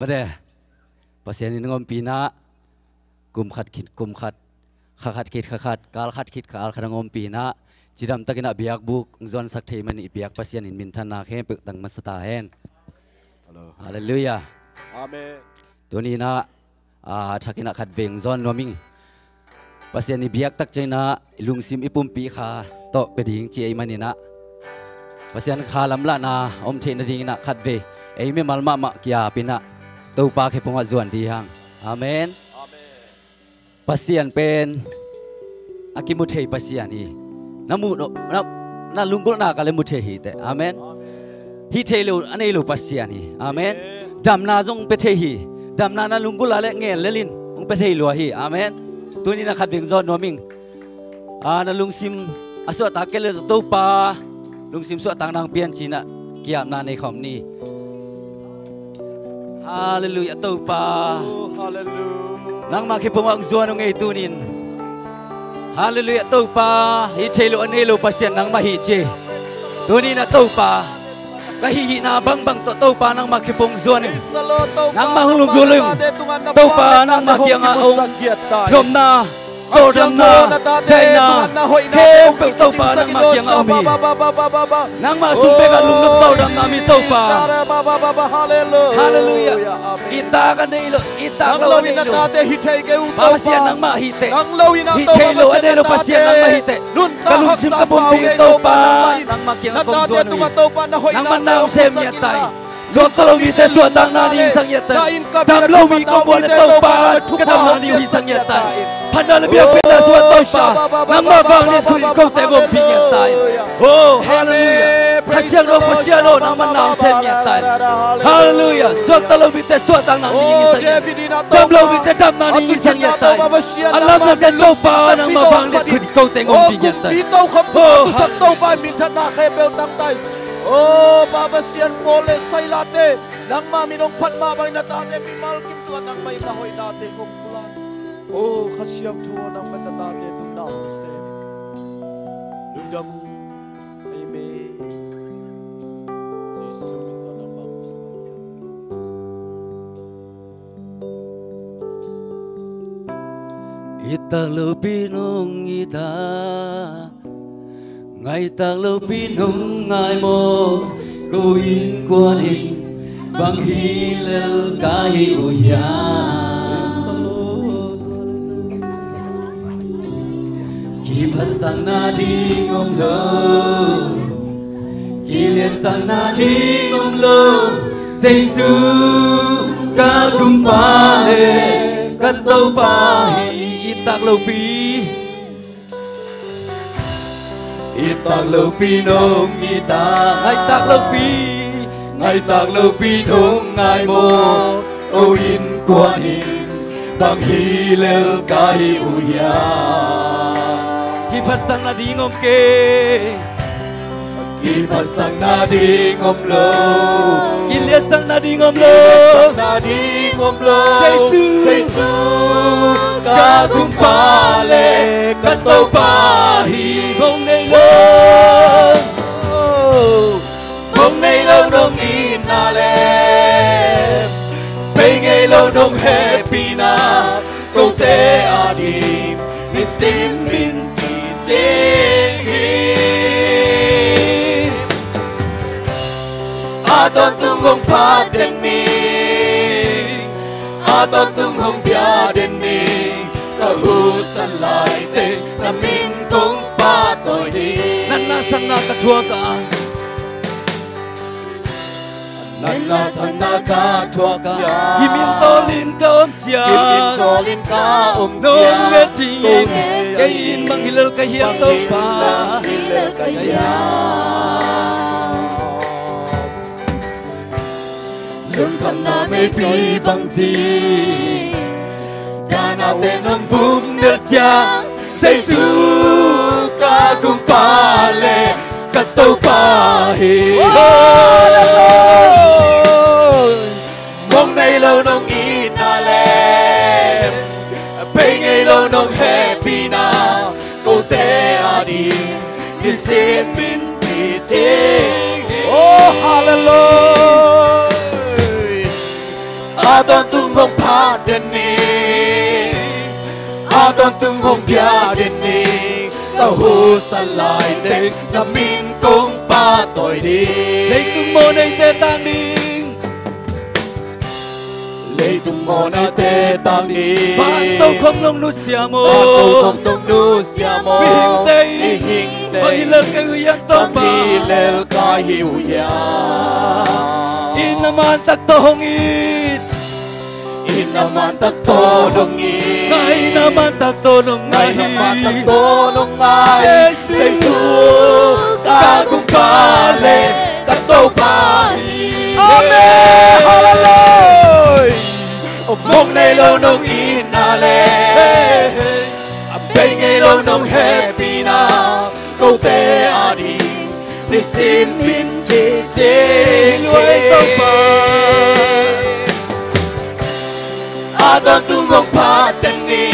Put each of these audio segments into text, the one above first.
มาเด้pasien ini ngom pina kum khat khit kum khat khat khit khat kal khat khit kal khana ngom pina jidam takina biak buk zon sak thei mani biak pasien in min thana khe pe tang masata hen hallelujah amen tuni na thakina khat veng zon noming pasien ni biak tak chaina lungsim ipum pi kha to peding chi ai mani na pasien khalam la na om the na ding na khat ve ei me malma ma kya pina tu pa ke punga zuan di hang amen pasien pen akimuthei pasien hi namu na lungkul na kale muthei hi te amen hi thelu anei lu pasien hi amen damna jong pe thei hi damna na lungkul ale ngel lelin ong pe thei lu hi amen tuni na khat beng zon noming na lungsim aso ta kele tu pa lungsim so tang nang pian china kiam na nei khom ni hallelujah tau pa hallelujah nang ma ki pumang zuan ngei tunin hallelujah tau pa hi thelo anelo pasien nang ma hi che tuni na tau pa ka hi na bang bang to tau pa nang ma ki pung zuan nang ma hulu gulung tau pa nang ma ki nga ong nom na to dam na dai na he pe tau pa nang ma ki nga omi nang ma sum pe ka lung tau dam na mi tau pa hallelujah ita ka nei lo ita lo ni na te hi thei ke u tau pa nang ma hi te nang lo ina hi thei lo ane lo pasien nang ma hi te nun ka lung sim ka bom pi tau pa nang ma ki nga kong zuan nang man nang sem ya tai so talo mi te so tang na ni sang ya tai dam lo mi ko bo le tau pa ka dam na ni hi sang ya tai Hana lebih pena suat tausa, nama bang ni tu kau tengok pinjat tay. Oh hallelujah, pasien lo nama nang semjat tay. Hallelujah, suat talau bite suat tang nang ni sang. Dam lau bite dam nang ni sang ya tay. Alam nak kau pa nama bang ni tu kau tengok pinjat tay. Oh sat tau pa minta nak hebel tang tay. Oh baba sian mole sailate, nang ma minong pat ma bang na tate pimal kim tuan nang may lahoy nate kong pulan. Oh, kasiang Tuhan ang menatapos itong nausay. Lundang amen. Yesus minta nama Ita lo pinong ita, ngay ta lo pinong ngay mo, kuin kuanin, bang hilal kahi uyan. Pasang na di ngom lo, kilia sang na di ngom lo, Giêsu ka kumpale katau pahi itak lo pi nong ita ngai tak lo pi nong ngai mo oin kuanin bang hilel kai uya. Pasang na di ngom ke, pasang na di ngom lo, kilia sang na di ngom lo, Giêsu ka kumpale katau pahi bong nei lo nong inale, pe ngay lo nong happy na, câu te adim ni sim min Aton tung hong pa den ni, aton tung hong bia den ni, kahu san lai te, na min kong pa toi di. Nana sana ka chua ka, nana sana ka chua ka, himin tolin ka chia, nong ngetin, kain manghilal ka hiang tau pa, Lương thầm na mê pi bằng gì Cha na tên ông vung nước cha Giêsu ka kumpale katau pahi Mong nay lâu nong inale Pe ngay lâu nong happy na Câu te adi Ni sin min pi ting Oh hallelujah Adon tung hong pa deni Adon tung hong pia deni Tao hu sa lại tên là min công pa tội đi lấy tung mô này tê tang đi lấy tung mô này tê tang đi bạn tao không nông nu xia mô bạn tao không nông nu xia mô mi hình tây mi lên cái huy an tao ba mi lên cái hiu ya in naman tak to hong it in naman tak to dong i ngay naman tak to nong ngay ngay naman tak to nong ngay Jesus ta cũng pa le tak to pa Amen Hallelujah mong này lâu nông in na le bên ngày lâu nông happy na câu tê à đi để xin min chế chế người tao pa Adon tung hong pa deni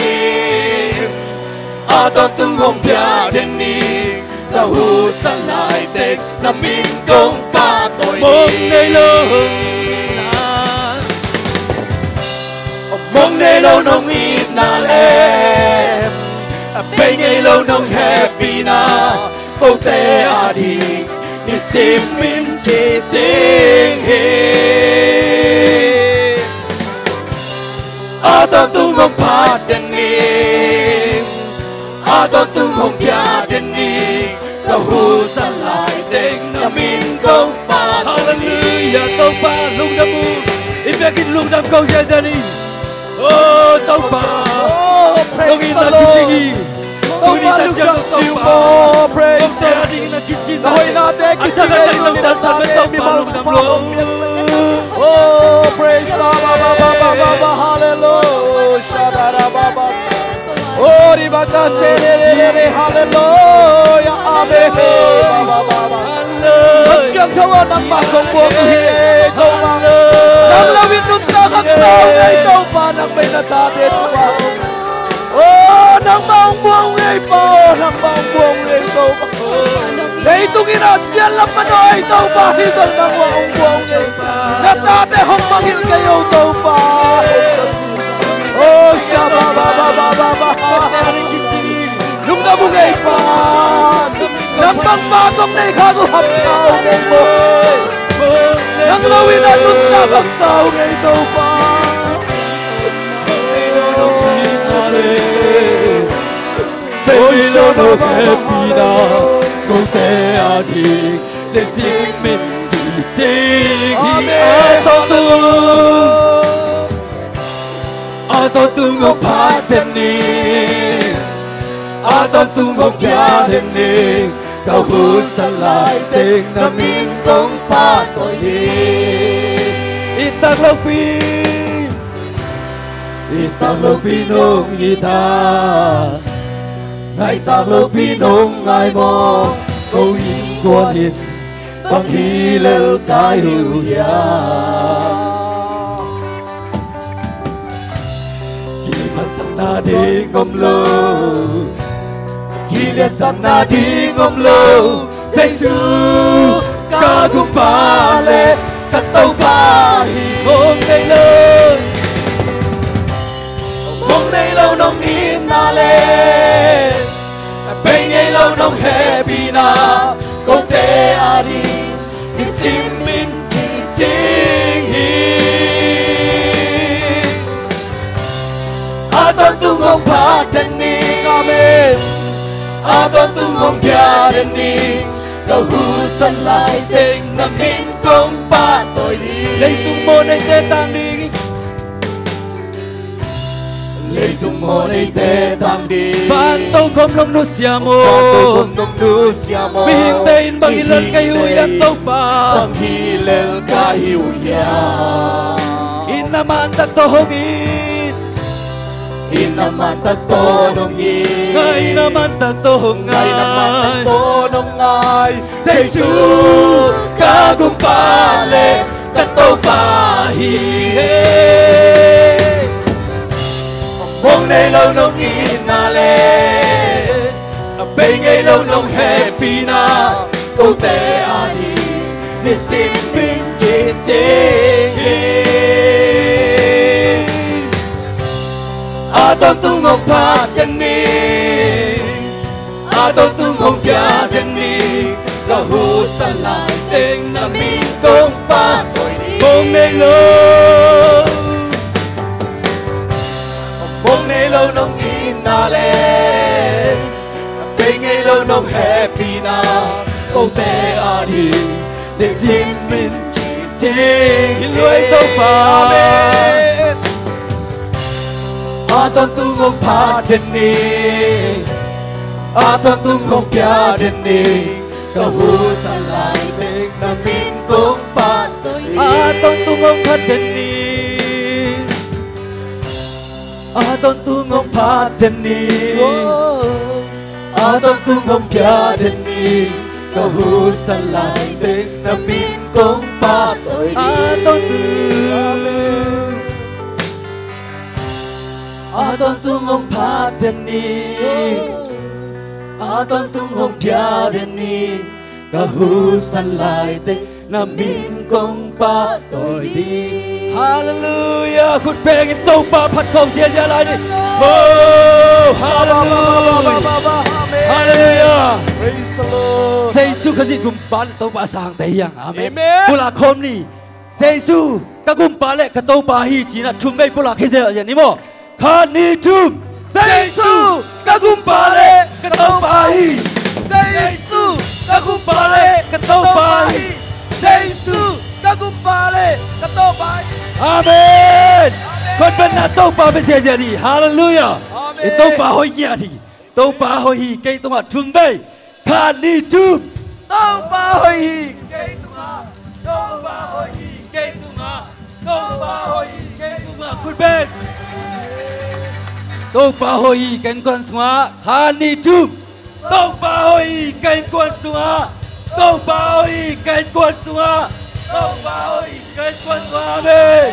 Adon tung hong pia deni la hu sa lại tek na min công pa tội mong này lâu mong này lâu nông ít na lem bên ngày lâu nông happy na câu tê à đi đi xem min chế chế Adon tung hong pa deni Adon tung hong pia deni la hu sa lại tek na min công pa hallelujah tao pa lung đam mu ipakin lung đam câu gia gia đi oh tao pa lung in na kitchingi lung in na chang tao pa praise lung ta đi na kitchen Hoy natin kitchen lung đam sa tao pa lung đam lo Oh praise God hallelujah shadara baba Oh di baka serere hallelujah amen baba Masyang tawa ng makong buong uhiye ikaw pa Nang lawin nun nakaksaw na ikaw pa Nang may natatid pa Oh nang maong buong uhiye pa Nang maong buong uhiye ikaw pa Na itong inasyan lang mano ikaw pa Hisal ng maong buong uhiye Natate hong mangil kayo ikaw pa Oh siya ba Nung nabungay pa Nang pangmatong na ikaguhap tao ng mo Nang lawin at nuntabang sao ng ikaw pa Bây giờ nó happy na không thể à đi để xin mình đi chính Adon tung hong pa deni Adon tung hong pia deni Tao hu sa lại tek na min công pa tội đi Itang lâu pi Itang lâu pi nong ita Ngay tang lâu pi nong ai mo câu in quan hin bằng hi lel cái hữu ya na đi ngom lo Hilia sana đi ngom lo Giêsu ca gung pa le ca tau pa hi mong này lâu Mong này lâu nông in na le Bên ngày lâu nông happy na câu tê à đi Đi xin min đi chính hi Adon tung hong pa deni Amen Adon tung hong pia deni Câu hu sân lại tên na min công pa tội đi lấy tung mô này tê tang đi lấy tung mô này tê tang đi bạn tao không nông nu xia mô không nông nu xia mô mi hình tây bằng hi lên cái huy an tao pa bằng hi lên cái hiu ya in naman tak to hong it in naman tak to nong i ngay naman tak to hong ngay naman tak ngay to nong ngay Giêsu ca gung pa le ca to pa hi mong này lâu nong in na le bên ngày lâu nong happy na câu tê a đi để xin bin chế chế Aton tungong patani Aton tungong piadani Kahusalan ting namin kong patoy Mong nelo Mong nelo nong inalen Bên nelo nong happy na Câu tê đi Để xin mình chỉ chênh Lưỡi tâu bà Aton tungong patani Aton tungong piadani Kahusalan ting namin kong patoy Aton tungong patani Aton tungong patani Aton tungong piadani Kahusalan ting namin kong patoy Aton tungong Aton tungong patani Aton tungong piadani Kahusalan ting namin kong patoy đi Hallelujah Khut bengin tâu pa phát công thiên gia lại đi Oh Hallelujah Hallelujah Praise the Lord. Giêsu khẩn dịch gum pa tâu pa sang tay yang Amen Amen. Pula khom ni Giêsu các gum pa lệ các tâu pa hi chỉ là chung bay pula khi giờ gì mo Khan ni chung Giêsu các gum pa lệ các tâu pa hi Giêsu, Tagumpale katopai Giêsu, tagumpale katopai. Amen Con bên là tâu pa bên xe giờ đi Hallelujah Amen. Tâu pa hồi nhẹ thì Tâu pa hồi hi cây tông hạt chung bay Khan ni chung Tâu ba hồi hi, cây tung hạ. Tâu ba hồi hi, cây tung hạt Tâu pa hồi hi cây tung hạt Khut bên Tâu pa hồi hi cây con xóa Khan ni chung Tâu pa hồi hi cây con xóa Tâu pa hồi hi cây con xóa Tâu pa hồi hi cây con xóa Amen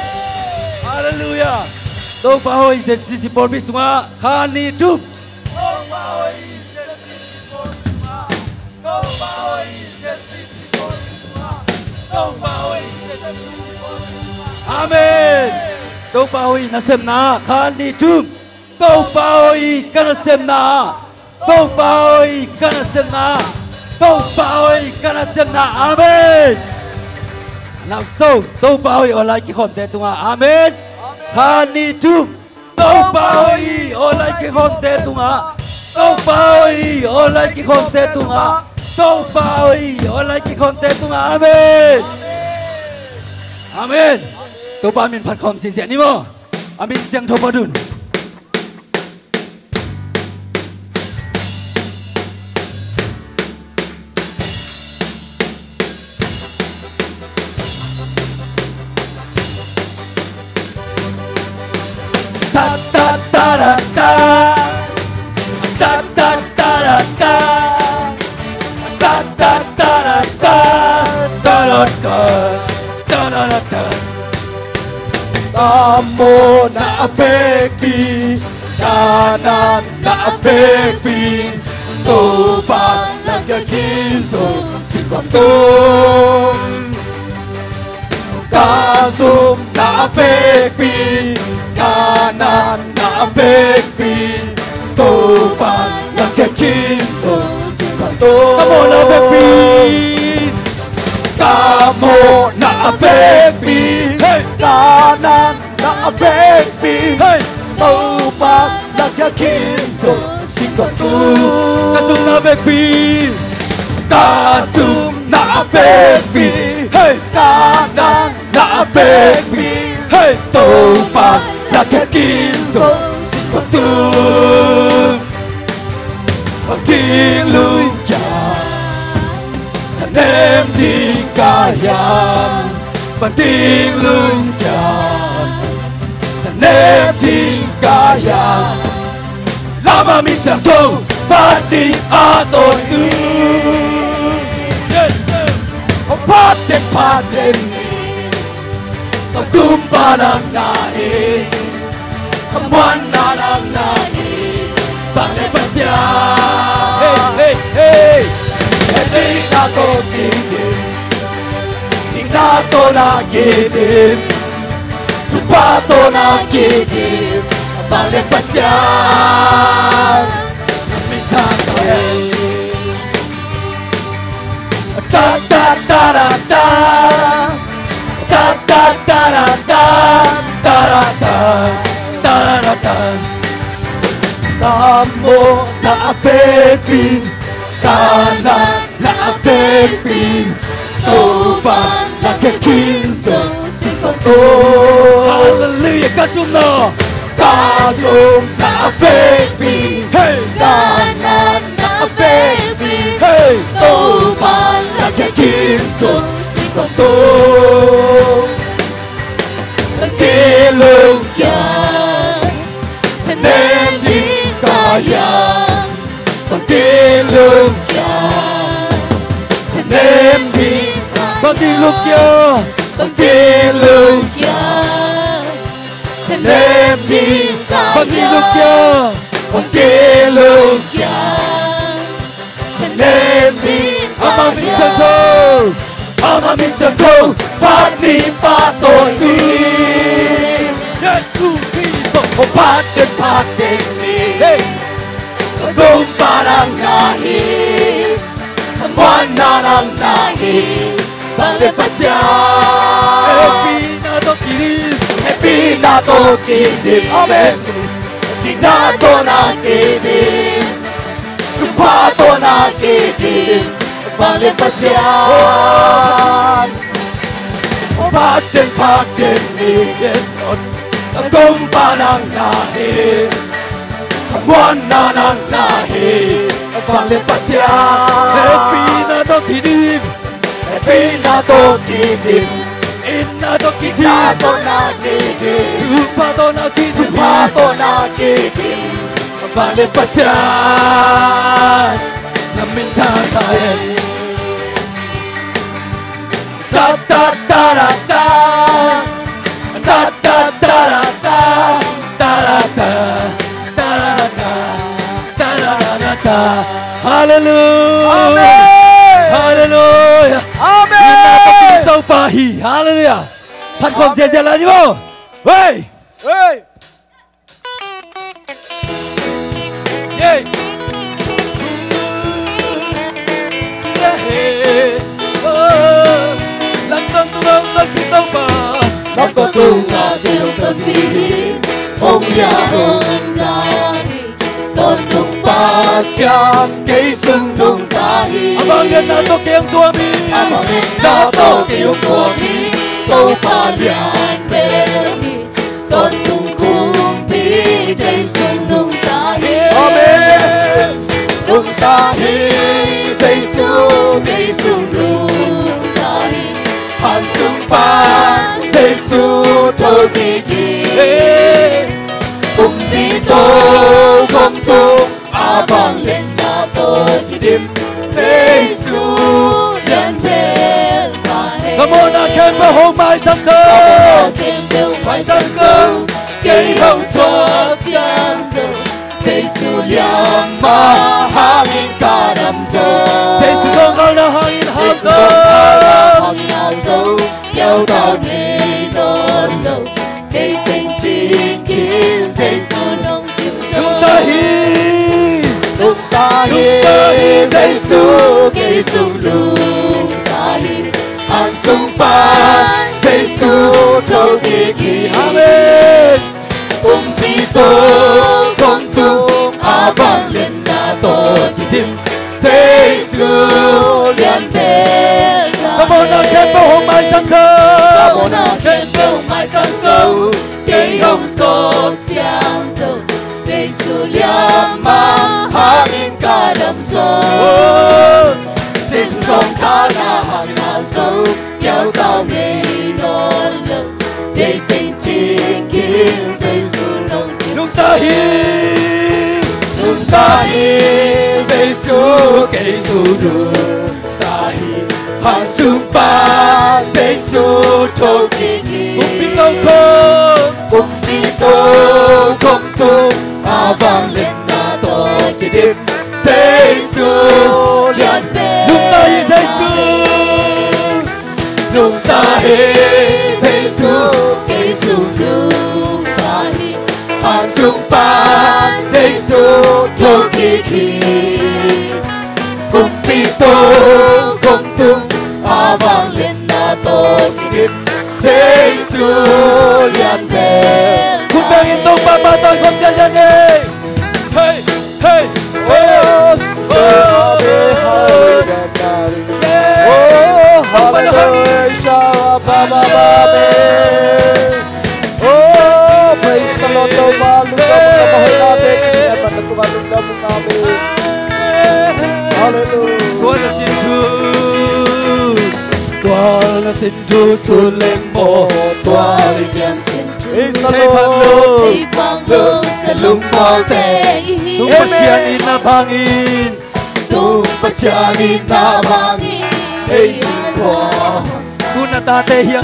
Hallelujah Tâu pa hồi hi si por bi xóa Khan ni chung tâu ba hồi hi, Giêsu con xóa. Tâu ba hồi hi, Giêsu con xóa. Tâu ba hồi hi, Giêsu con xóa. Amen Tâu pa hồi hi na sem na Khan ni chung Tâu pa hồi hi kana sem na Tâu pa hồi hi kana sem na Tâu pa hồi hi kana sem na Amen Nào sâu Tâu pa hồi ở lại cái hồn tê tung Amen Khan ni chung Tâu pa hồi hi ở lại cái hồn tê tung Tâu pa hồi hi ở lại cái hồn tê tung Tâu pa hồi hi ở lại cái hồn tê tung Amen Amen Tâu pa min phát khom xin xin ni mo Amin siang thô pa dun Ta ta ta da ta Ta ta ta da ta Ta ta ta da ta Ta da ta Ta da da ta Amo na afekti, kanan na afekti, toba nagkakiso si Kwantong. Kasum na afekti, kanan na afekti, toba nagkakiso si Kwantong. Kamo na afekti Kamo na afekti, kanan na afekti, toba nagkakiso si Kwantong. Kasum na afekti Kasum na afekti, kanan na afekti, toba nagkakiso si Kwantong. Pagding lucha, tanem di kayam. Pagding lucha, tanem di kayam. Lama misang to, pati aton O pate ni, tagumpa ng nahi, kamuan na ng nahi, panglepas siya. Hey hey Hindi na to titim, hindi na to nagitim, tupa to nagitim, vang lên pasian mình thang thầy ta ta ta ta ta ta ta ta ta ta ta ta ta ta Namo na pepin kana na pepin toba na kekinso sikoto Hallelujah kasumno kasum na pepin hey kana na pepin hey toba na kekinso sikoto Kelung yan Nên đi kaya Con kelung yan Nên đi Con kelung yan Con kelung yan Nên đi Con kelung yan Con kelung yan Nên đi Ama minsan to Ama minsan to Pati patoy Paten ni Kung parang nahi Mananang nahi Panglepasyan Happy na to kidim Amen Di na to na kidim Jumpa to na kidim Panglepasyan Paten ni Kung parang nahi Mananang nahi Panglepasyan Happy na to kidim Happy na to kidim Inna to kidim Inna to na kidim Tupa to na kidim Tupa to na kidim Panglepasyan Na minsan tayo Ta ta ta ta ta Ta ta ta ta ta ta ta ta ta ta ta Hallelujah Amen Hallelujah Amen Tao pahi Hallelujah Phát công dễ dễ là như vô Hey Hey Yeah Lăng tăng tu đông tân khi tao pa Nó có tu ngà điều tân phi Ông ya hông na hi Tôn tung pa Siang cây sung tung ta hi Abangan na to kiyang tua mi Abangan na to kiyang tua mi Tâu pa lian bel hi Tôn tung cung pi Cây sung nung ta hi Amen Nung ta hi Cây sung nung ta hi Han sung pa Giêsu thôi kỳ kỳ Cùng đi tô không tu vang lên na tô kỳ đêm Giêsu đến bên cạnh Come on, I can be home by some girl Cây hồng xóa xiang dầu Giêsu liam ma hangin cả đầm dầu Giêsu không ngờ là hangin hạ dầu Yêu ta nghe non lâu Cây tình chính kiến Giêsu nông kim dầu Lúc ta hi Giêsu cây sung lúc ta hi Han sung pan Giêsu thâu kỳ kỳ Amen Pito không tung vang lên na tô kỳ đêm Giêsu liên bên Come on, I can be home by some girl Come on, I can be home by some girl Cây hồng xốp xiang dầu Giêsu liam ma hangin cả đầm dầu Giêsu không khá na hangin hạ dầu Kéo tao ngày non lâu Để tình chính kiến Giêsu nông kim Lúc ta hi Giêsu cây su đường ta hi Han sung pa Giêsu thôi kỳ kỳ Cùng đi tô không tu vang lên na tô kỳ đêm Giêsu liên bên Lúc ta hi Giêsu Lúc ta hi Giêsu cây su nung ta hi Han sumpah Yesus Tukiki Kumpito Kumtung Abang Lena Tokikip Yesus Lian Bel Kun bangin tong papatoy kong jayan eh. Hey, hey, hey. Hallelujah, Baba Babe. Oh, praise the Lord, tumalog ka mga mahal natin. At tumalog ka mga namin. Hallelujah. Tuan na sintu suleng mo. Tuan liam sin Praise the Hey, Lord. Tay bang lung sa lumpaw te Tung pasyanin na bangin. Tung pasyanin na bangin Hey ko Tu natate yang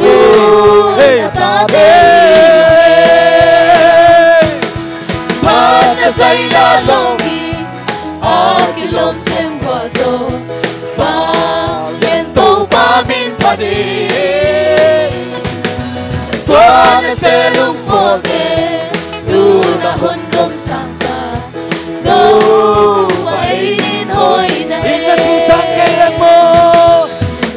Hey natate Panasay na longi Akilom sembuato Paliento pamin padi Panasay lumote Luna hondom sangka No Wainin hoy na Ingat susang kailan mo.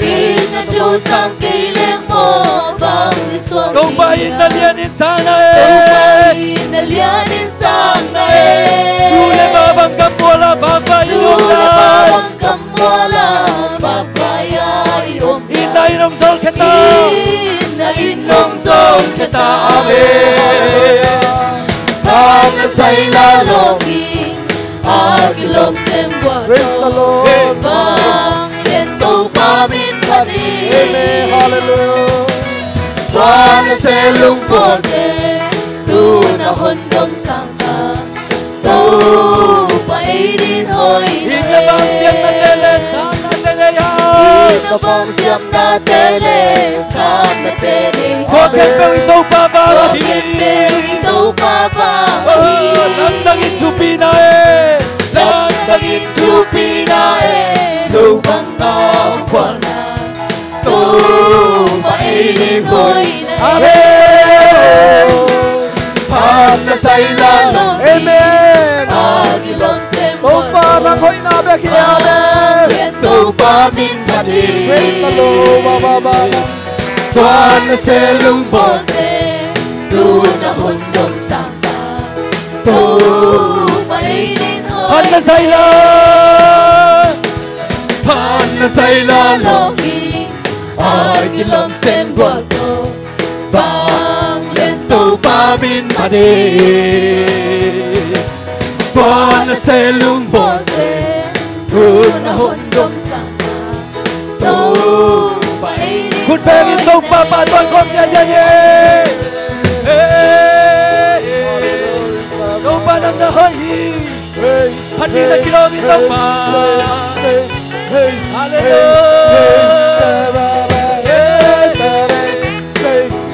Ingat susang kailan mo Bang niswang Kung bayin na lianin sana Kung eh. bayin na lianin sana eh Sule babang kapola babayin Sule na. babang kamola Papayay om Inainom sol kita. Inong song kita amin Panasay lalongin Agilong Praise the sembuato Lord. Bang lento pamin panin Amen. Hallelujah. Panasay lungpote Tuna hondom sangka Tu painin hoy Inabang siyang na tele sana tele yan. Inabang siyam na tele Sana tele Koken pe ito babawahin. Kokempel ito Oh, papawahin landangin tupina eh. Landangin tupinae Lubang na kwana Tupainin hoy na Amen. Panasay lalong Amen. Agilong Tupa ng hoy na bekiyabe. Ito pamin padi Praise the Lord, Baba Babe. Tuan sa lumbote Tuna hondong sangka Tupainin hoy Panasay lang. Panasay lalongin Agilong sembuato Bang lento pamin padi Panasay lumbote Tuna hondong sangka Tupainin Kun bangin tong papatoy kong jayan eh. Kung pa nang nahoy. Hati na kilometro pa.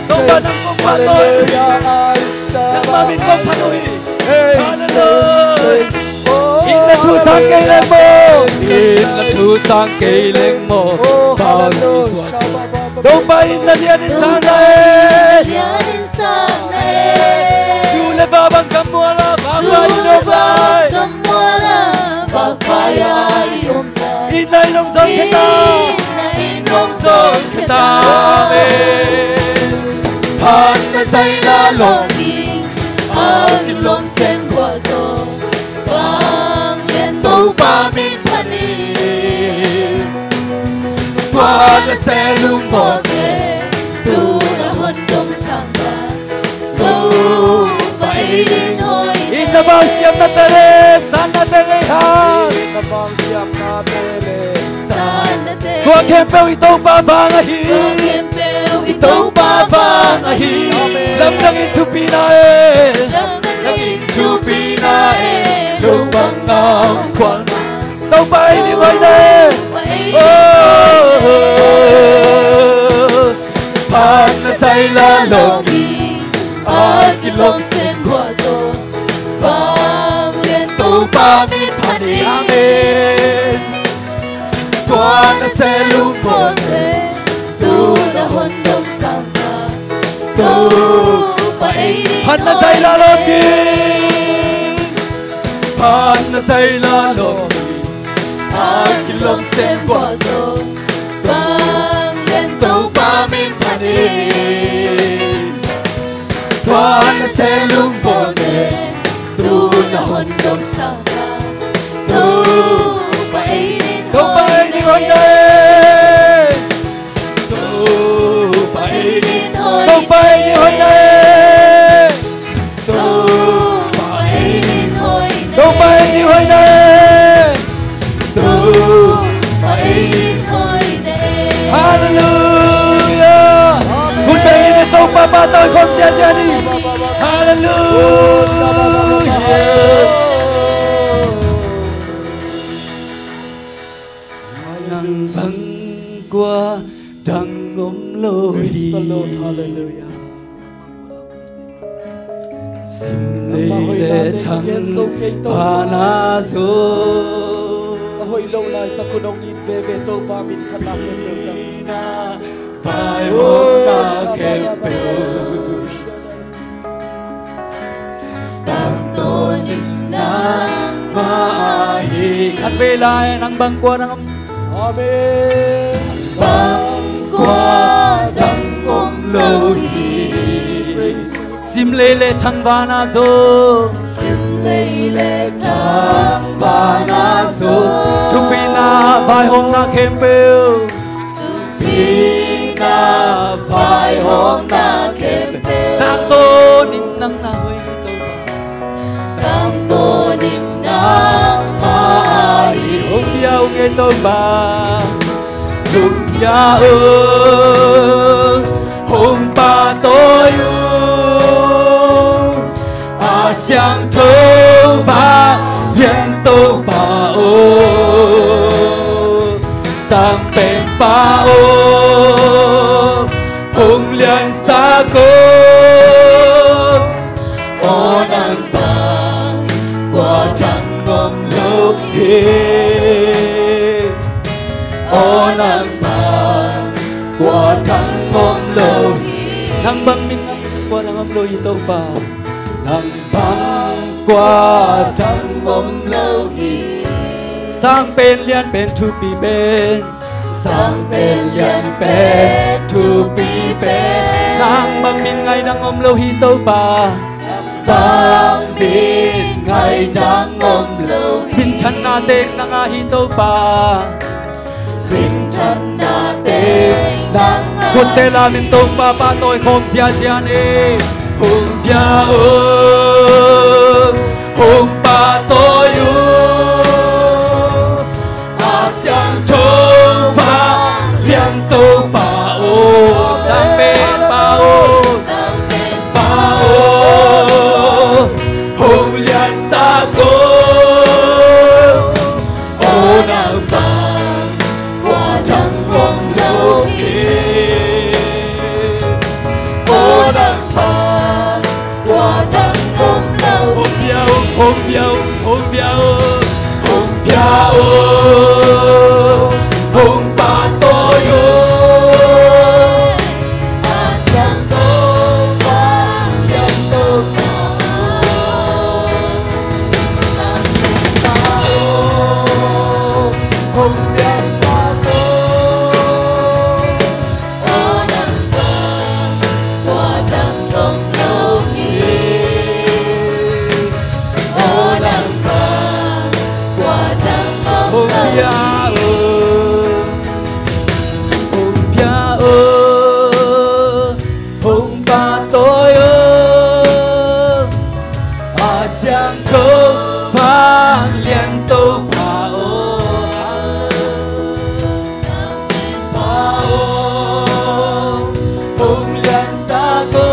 Kung pa nang kong patoy. Nang mamin kong panoy. Hallelujah. Innatusang kailan mo. Innatusang kailan mo. Bang iswan. Kung pa inalianin sana eh. Lianin sana eh Sule babang kamuala. Babay Sule nobay. kamuala Papayay umpay Inay nung son kita. Inainom song kita Amen. Panasay lalongin Agilong sembuato Bang lento pamin panin Panasay lumbote Tuna hondong sangka Tupainin hoy Inabang siyam na tere. Sana tere han. Inabang siyam na tele. Sana te Kung kempew itong babangahin. Kokempel itong babangahin Lamdangin tupinae. Lamdangin tupinae Lubang ng kwan. Tau pa iniway na Panasay lalongin Agilong sembuato Bang lento pamin panin Amen. Kuana sa lumbote Tuna hondong sangka Tupainin Panasay lalongin pan na say la lo Akin long xem qua tô vang lên tàu ba min pan đi Tuan na sẽ lung bồn đê tu na hồn đông sa ta tu bay đi hồn đê tu bay đi hồn đê tu bay đi hồn đê tu bay đi hồn đê tu bay đi hồn đê tu bay đi hồn đê Hallelujah. Good day in the Papa tôi con sẽ ra đi. Hallelujah. Nắng băng qua trăng ôm lối đi. Hallelujah. Sim lệ trăng hoa na số. Hồi lâu lại ta cũng đồng nhìn về tô ba mình thật là hiền lành. Phải ôm ta kẹp bèo. Tang tô ninh na Mahi khát về lại nắng băng qua nắng Amen. băng qua trăng ôm lâu hi sim lê lê trăng va na zo sim lê lê trăng và na số chung pi na vai hôm na khem bèo pi na vai hôm na khem pe nắng tô ninh nắng na hơi tang tô ninh na mai hôm biao nghe tôi bà lúc nhà ơi hôm ba tôi à sáng thơ ba liên tô bà ô sang bên ba ô hùng liên xa cô ô nắng vàng qua trăng ôm lâu hi ô nắng vàng qua trăng ôm lâu nắng băng min qua nắng ôm lối tô bà nắng băng qua trăng ôm lâu sang bên liên bên thu pi bên sang bên liên bên thu pi bên nắng băng min ngày nắng ôm lâu hi tô bà vang bin ngày trăng ôm lâu bin chân na tên nắng a hi tô bà bin chân na tên nắng quân tê la min tô bà ba tôi không xia xia nè hùng bia ơi hùng ba tôi à sang châu ba liên tô bà ô sang bên ba ô ba ô hùng liên xa cô ô nắng vàng qua trăng ôm lâu ô nắng vàng qua trăng ôm lâu hùng biao hùng biao hùng biao hùng biao hùng ba tôi à sang tô vang liên tô Hùng liên xa cô ô nắng vàng qua trăng ôm lâu ô nắng vàng qua trăng ôm hùng lâu biao hùng biao hùng ba tôi à sang châu vang liên tô bà ô bà ô hùng liên xa cô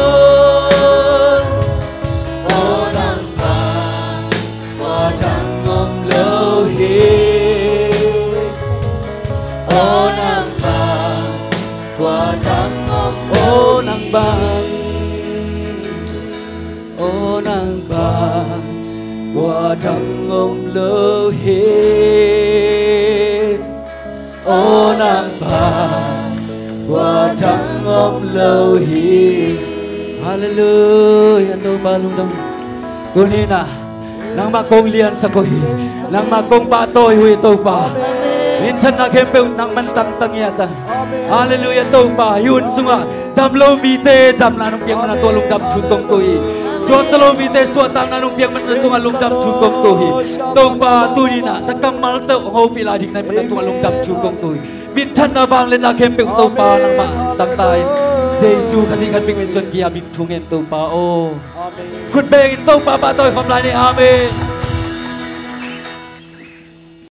ô nắng vàng qua trăng ôm lâu hi ô nắng vàng qua trăng ôm ô nắng băng ô nắng băng qua trăng ôm lâu hi ô nắng băng qua trăng ôm lâu hi Hallelujah tô ba lung đông tô ni na nang makong lian sa kohi nang makong patoy hui to pa mintan na kempeu nang mantang tangyata hallelujah to pa yun sunga dam lo mi te dam na nung piang na to lung dam chutong kohi so talo mi te so tam na nung piang man to lung dam chutong kohi to pa turina nakamal to ho pila dik na man to lung dam chutong kohi mintan na bang le na kempeu to pa nang ma tang tai Jesus kasi kan ping min son kia bing thungen to pa o คุณเบงต้องปาปาต่อยความลายในอาเมน